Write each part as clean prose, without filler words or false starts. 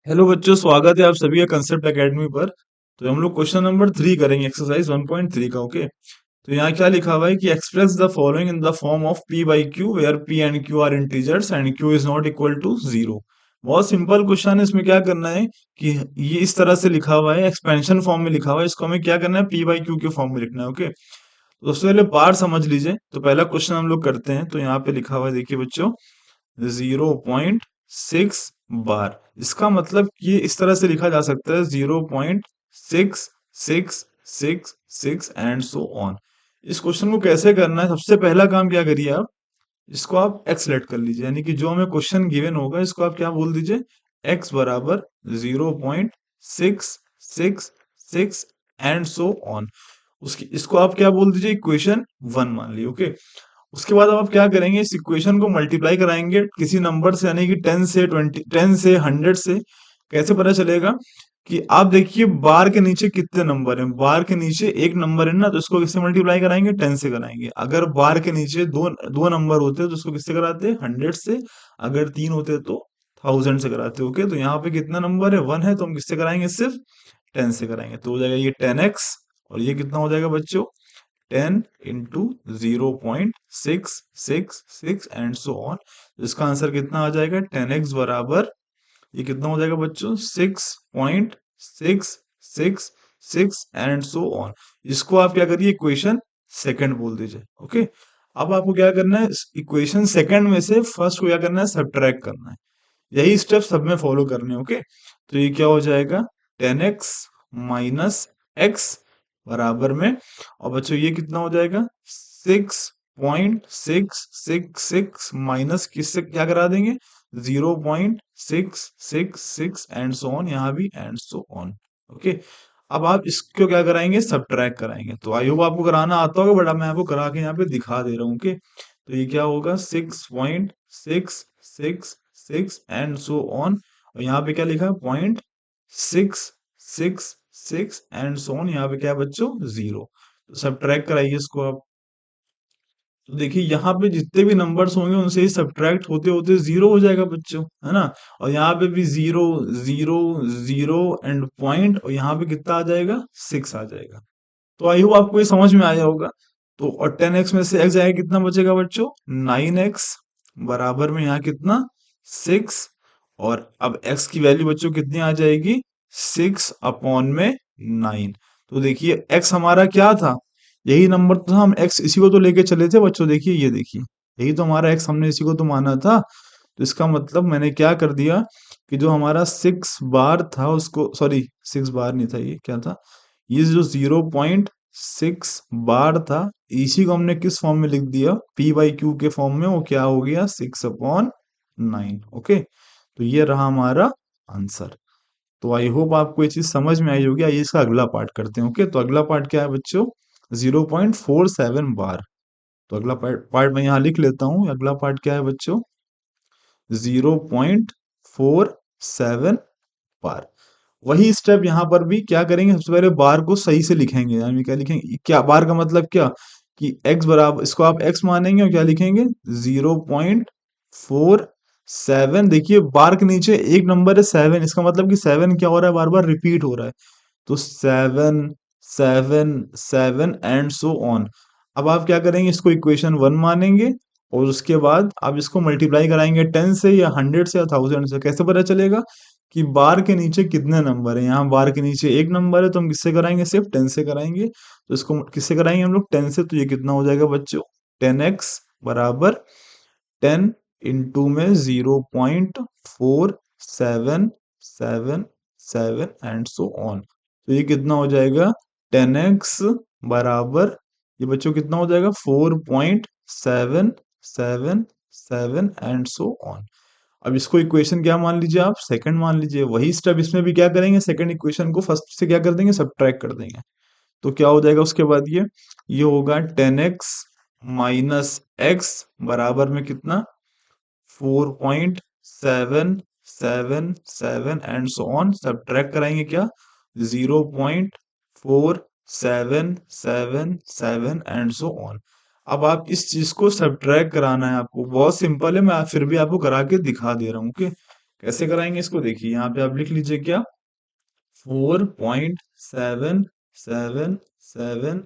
Hello बच्चों, स्वागत है आप सभी का कंसेप्ट एकेडमी पर। तो हम लोग क्वेश्चन नंबर 3 करेंगे, एक्सरसाइज 1.3 का। ओके, तो यहाँ क्या लिखा हुआ है कि express the following in the form of p by q where p and q are integers and q is not equal to zero. बहुत सिंपल क्वेश्चन है। इसमें क्या करना है कि ये इस तरह से लिखा हुआ है, एक्सपेंशन फॉर्म में लिखा हुआ है, इसको हमें क्या करना है, p बाई क्यू के फॉर्म में लिखना है। ओके, तो सबसे पहले बार समझ लीजिए। तो पहला क्वेश्चन हम लोग करते हैं। तो यहाँ पे लिखा हुआ है, देखिए बच्चों, 0.6 बार। इसका मतलब ये इस तरह से लिखा जा सकता है, 0.6666 एंड सो ऑन। इस क्वेश्चन को कैसे करना है, सबसे पहला काम क्या करिए आप, इसको आप एक्स लेट कर लीजिए, यानी कि जो हमें क्वेश्चन गिवन होगा इसको आप क्या बोल दीजिए, एक्स बराबर 0.666 एंड सो ऑन। उसकी इसको आप क्या बोल दीजिए, इक्वेशन 1 मान लीजिए। ओके, उसके बाद अब आप क्या करेंगे, इस इक्वेशन को मल्टीप्लाई कराएंगे किसी नंबर से, यानी कि 10 से 20, 10 से 100 से। कैसे पता चलेगा कि आप देखिए बार के नीचे कितने नंबर हैं। बार के नीचे एक नंबर है ना, तो इसको किससे मल्टीप्लाई कराएंगे, 10 से कराएंगे। अगर बार के नीचे दो दो नंबर होते तो उसको किससे कराते हैं, 100 से। अगर तीन होते तो 1000 से कराते। ओके, तो यहाँ पे कितना नंबर है, 1 है, तो हम किससे कराएंगे, सिर्फ 10 से कराएंगे। तो हो जाएगा ये 10x, और ये कितना हो जाएगा बच्चों, 10 इंटू 0.666 एंड सो ऑन। इसका आंसर कितना आ जाएगा, 10x बराबर, ये कितना हो जाएगा बच्चों, 6.666 एंड सो ऑन। इसको आप क्या करिए, इक्वेशन सेकंड बोल दीजिए। ओके, अब आपको क्या करना है, इक्वेशन सेकंड में से फर्स्ट को क्या करना है, सब्ट्रैक्ट करना है। यही स्टेप सब में फॉलो करने हैं। ओके, तो ये क्या हो जाएगा, 10x माइनस एक्स बराबर में, और बच्चों ये कितना हो जाएगा, 6.666 माइनस किससे क्या करा देंगे, 0.666 एंड सो ऑन, यहाँ भी एंड सो ऑन। ओके, अब आप इसको क्या कराएंगे, सब्ट्रैक्ट कराएंगे। तो आई होप आपको कराना आता होगा, बट मैं आपको करा के यहाँ पे दिखा दे रहा हूँ। ओके, तो ये क्या होगा, 6.666 एंड सो ऑन, और यहाँ पे क्या लिखा है, 0.666 एंड सो ऑन, यहाँ पे क्या है बच्चों, जीरो। तो सब्ट्रैक्ट कराइए इसको आप। तो देखिए यहाँ पे जितने भी नंबर्स होंगे उनसे ही सब्ट्रैक्ट होते होते जीरो हो जाएगा बच्चों, है ना। और यहाँ पे भी zero, zero, zero and point, और यहाँ पे कितना आ जाएगा, 6 आ जाएगा। तो आई होप आपको ये समझ में आया होगा। तो और 10x में से x जाएगा, कितना बचेगा बच्चों, 9x बराबर में यहाँ कितना, 6। और अब x की वैल्यू बच्चों कितनी आ जाएगी, 6 अपॉन में 9। तो देखिए x हमारा क्या था, यही नंबर तो था, हम x इसी को तो लेके चले थे बच्चों। देखिए ये देखिए, यही तो हमारा x, हमने इसी को तो माना था। तो इसका मतलब मैंने क्या कर दिया कि जो हमारा 6 बार था उसको, सॉरी 6 बार नहीं था, ये क्या था, ये जो 0.6 बार था, इसी को हमने किस फॉर्म में लिख दिया, p बाई क्यू के फॉर्म में। वो क्या हो गया, 6/9। ओके, तो ये रहा हमारा आंसर। तो आई होप आपको ये चीज समझ में आई होगी। आइए इसका अगला पार्ट करते हैं। ओके, तो अगला पार्ट क्या है बच्चों, 0.47 बार। तो अगला पार्ट पार्ट मैं यहाँ लिख लेता हूँ। अगला पार्ट क्या है बच्चों, 0.47 बार। वही स्टेप यहाँ पर भी क्या करेंगे, सबसे पहले बार को सही से लिखेंगे। यानी क्या लिखेंगे, क्या बार का मतलब क्या, कि x बराबर, इसको आप x मानेंगे और क्या लिखेंगे, 0.47। देखिए बार के नीचे एक नंबर है 7, इसका मतलब कि 7 क्या हो रहा है, बार बार रिपीट हो रहा है। तो 7, 7, 7 एंड सो ऑन। अब आप क्या करेंगे, इसको इक्वेशन 1 मानेंगे, और उसके बाद आप इसको मल्टीप्लाई कराएंगे 10 से या 100 से या 1000 से। कैसे पता चलेगा कि बार के नीचे कितने नंबर है, यहाँ बार के नीचे एक नंबर है, तो हम किससे कराएंगे, सिर्फ 10 से कराएंगे। तो इसको किससे कराएंगे हम लोग, 10 से। तो ये कितना हो जाएगा बच्चों, 10x बराबर 10 इंटू में 0.4777 एंड सो ऑन। तो ये कितना हो जाएगा, 10x बराबर, ये बच्चों कितना हो जाएगा, 4.777 एंड सो ऑन। अब इसको इक्वेशन क्या मान लीजिए आप, सेकंड मान लीजिए। वही स्टेप इसमें भी क्या करेंगे, सेकंड इक्वेशन को फर्स्ट से क्या कर देंगे, सब्ट्रैक्ट कर देंगे। तो क्या हो जाएगा उसके बाद, ये होगा 10x माइनस एक्स बराबर में कितना, 4.777 एंड सो ऑन। सब्ट्रैक्ट कराएंगे क्या, 0.4777 एंड सो ऑन। अब आप इस चीज को सब्ट्रैक्ट कराना है आपको, बहुत सिंपल है, मैं फिर भी आपको करा के दिखा दे रहा हूँ। ओके, कैसे कराएंगे इसको, देखिए यहाँ पे आप लिख लीजिए क्या, 4.777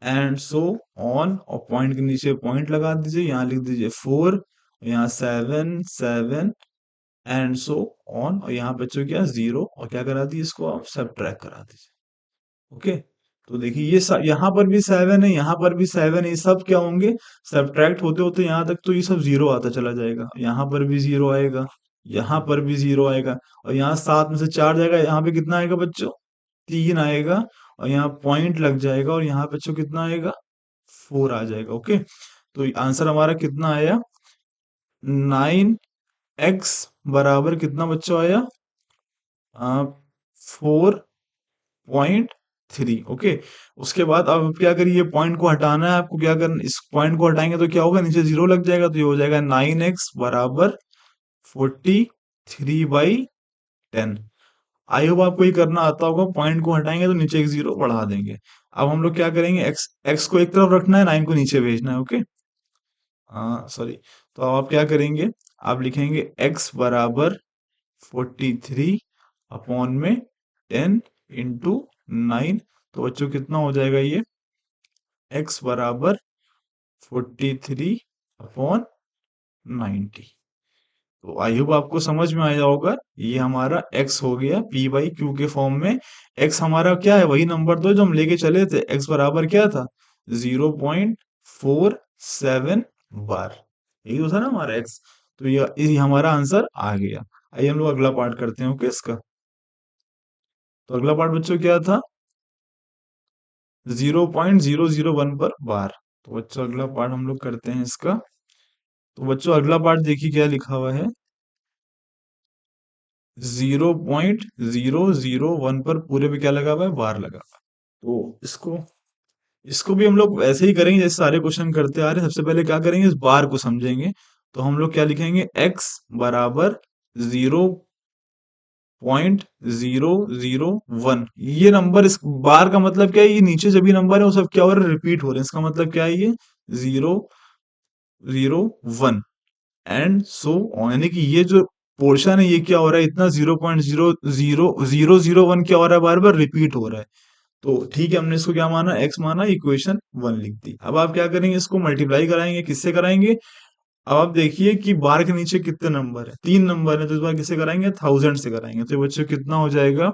एंड सो ऑन, और पॉइंट के नीचे पॉइंट लगा दीजिए, यहाँ लिख दीजिए 4, यहाँ 7 7 एंड सो ऑन, और यहाँ बच्चों क्या 0, और क्या करा दिए इसको आप सब्ट्रैक्ट करा दीजिए। ओके, तो देखिए ये यहाँ पर भी 7 है, यहाँ पर भी 7 है, ये सब क्या होंगे, सब्ट्रैक्ट होते होते यहाँ तक तो ये सब 0 आता चला जाएगा, यहाँ पर भी 0 आएगा, यहाँ पर भी 0 आएगा, और यहाँ 7 में से 4 जाएगा, यहाँ पे कितना आएगा बच्चों, 3 आएगा, और यहाँ पॉइंट लग जाएगा, और यहाँ बच्चों कितना आएगा, 4 आ जाएगा। ओके, तो आंसर हमारा कितना आया, 9x बराबर कितना बच्चों आया, 4.3। ओके, उसके बाद अब क्या करिए, पॉइंट को हटाना है आपको, क्या करना, इस पॉइंट को हटाएंगे तो क्या होगा, नीचे 0 लग जाएगा, तो ये हो जाएगा 9x बराबर 43/10। आई होप आपको ये करना आता होगा, पॉइंट को हटाएंगे तो नीचे एक 0 बढ़ा देंगे। अब हम लोग क्या करेंगे, x को एक तरफ रखना है, 9 को नीचे भेजना है। ओके, हाँ सॉरी, तो अब आप क्या करेंगे, आप लिखेंगे x बराबर 43 अपॉन में 10 × 9, तो बच्चों कितना हो जाएगा ये, x बराबर 43/90। तो आई होप आपको समझ में आया होगा, ये हमारा x हो गया p/q के फॉर्म में। x हमारा क्या है, वही नंबर तो जो हम लेके चले थे, x बराबर क्या था, 0.47 बार, यही तो था ना हमारा x। तो ये हमारा आंसर आ गया। आइए हम लोग अगला पार्ट करते हैं। ओके, इसका तो अगला पार्ट बच्चों क्या था, 0.001 पर बार। तो बच्चों अगला पार्ट हम लोग करते हैं इसका। तो बच्चों अगला पार्ट देखिए क्या लिखा हुआ है, 0.001 पर पूरे पे क्या लगा हुआ है, बार लगा हुआ है। तो इसको इसको भी हम लोग ऐसे ही करेंगे जैसे सारे क्वेश्चन करते आ रहे हैं। सबसे पहले क्या करेंगे, इस बार को समझेंगे। तो हम लोग क्या लिखेंगे, x बराबर 0.001। ये नंबर, इस बार का मतलब क्या है, ये नीचे जो भी नंबर है वो सब क्या हो रहा है, रिपीट हो रहे हैं। इसका मतलब क्या है, ये 0.001 एंड सो ऑन, यानी कि ये जो पोर्शन है ये क्या हो रहा है, इतना 0.00001 क्या हो रहा है, बार बार रिपीट हो रहा है। तो ठीक है, हमने इसको क्या माना, x माना, इक्वेशन 1 लिख दी। अब आप क्या करेंगे, इसको मल्टीप्लाई कराएंगे, किससे कराएंगे। अब आप देखिए कि बार के नीचे कितने नंबर है, 3 नंबर है, तो इस बार किससे कराएंगे, 1000 से कराएंगे। तो ये बच्चों कितना हो जाएगा,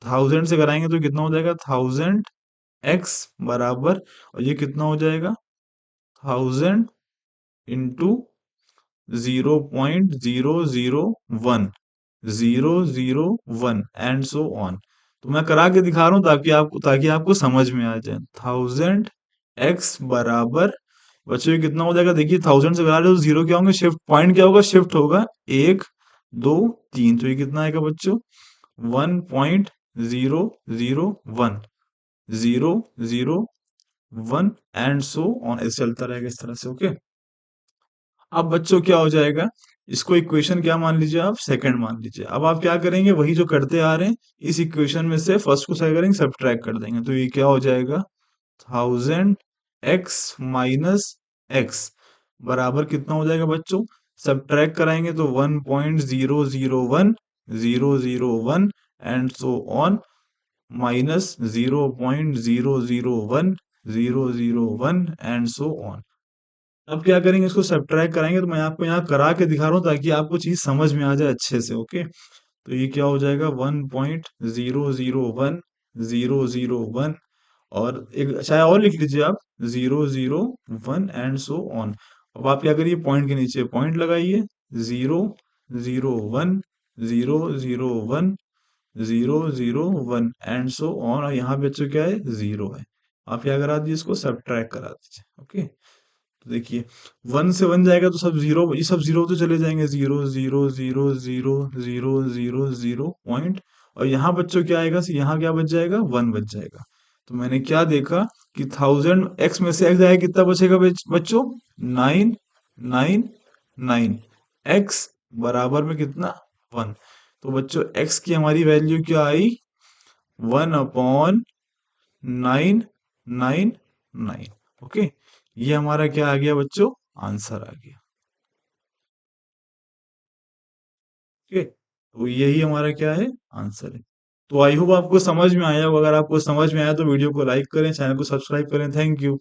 1000 से कराएंगे तो कितना हो जाएगा, 1000x बराबर, और ये कितना हो जाएगा, 1000 × 0.001 एंड सो ऑन। तो मैं करा के दिखा रहा हूं ताकि आपको समझ में आ जाए। 1000x बराबर, बच्चों ये कितना हो जाएगा, देखिए 1000 से करा रहे हो तो 0 क्या होंगे, शिफ्ट पॉइंट क्या होगा, शिफ्ट होगा 1 2 3, तो ये कितना आएगा बच्चों, 1.001 001 एंड सो ऑन, ऐसे चलता रहेगा इस तरह से। ओके, अब बच्चों क्या हो जाएगा, इसको इक्वेशन क्या मान लीजिए, आप सेकंड मान लीजिए। अब आप क्या करेंगे, वही जो करते आ रहे हैं, इस इक्वेशन में से फर्स्ट को क्या करेंगे, सब्ट्रैक्ट कर देंगे। तो ये क्या हो जाएगा, 1000x - x बराबर कितना हो जाएगा बच्चों, सब्ट्रैक्ट कराएंगे तो 1.001 and so on, minus 0.001 and so on. अब क्या करेंगे, इसको सब्ट्रैक्ट कराएंगे, तो मैं आपको यहाँ करा के दिखा रहा हूँ ताकि आपको चीज समझ में आ जाए अच्छे से। ओके, तो ये क्या हो जाएगा, 1.001 और एक चाहे और लिख लीजिए आप, 001 एंड सो ऑन। अब आप क्या करिए, पॉइंट के नीचे पॉइंट लगाइए, 001 001 001 एंड सो ऑन, और यहाँ पे बच्चों क्या है, 0 है। आप क्या करा दीजिए, इसको सब्ट्रैक्ट करा दीजिए। ओके, तो देखिए 1 से 1 जाएगा तो सब 0, ये सब 0 तो चले जाएंगे, 0 0 0 0 0 0 0 पॉइंट, और यहाँ बच्चों क्या आएगा, यहाँ क्या बच जाएगा, 1 बच जाएगा। तो मैंने क्या देखा कि 1000x में से x जाएगा, कितना बचेगा बच्चों, 999, x बराबर में कितना, 1। तो बच्चों x की हमारी वैल्यू क्या आई, 1/999। ओके, ये हमारा क्या आ गया बच्चों, आंसर आ गया। ओके, तो यही हमारा क्या है, आंसर है। तो आई होप आपको समझ में आया होगा। अगर आपको समझ में आया तो वीडियो को लाइक करें, चैनल को सब्सक्राइब करें। Thank you.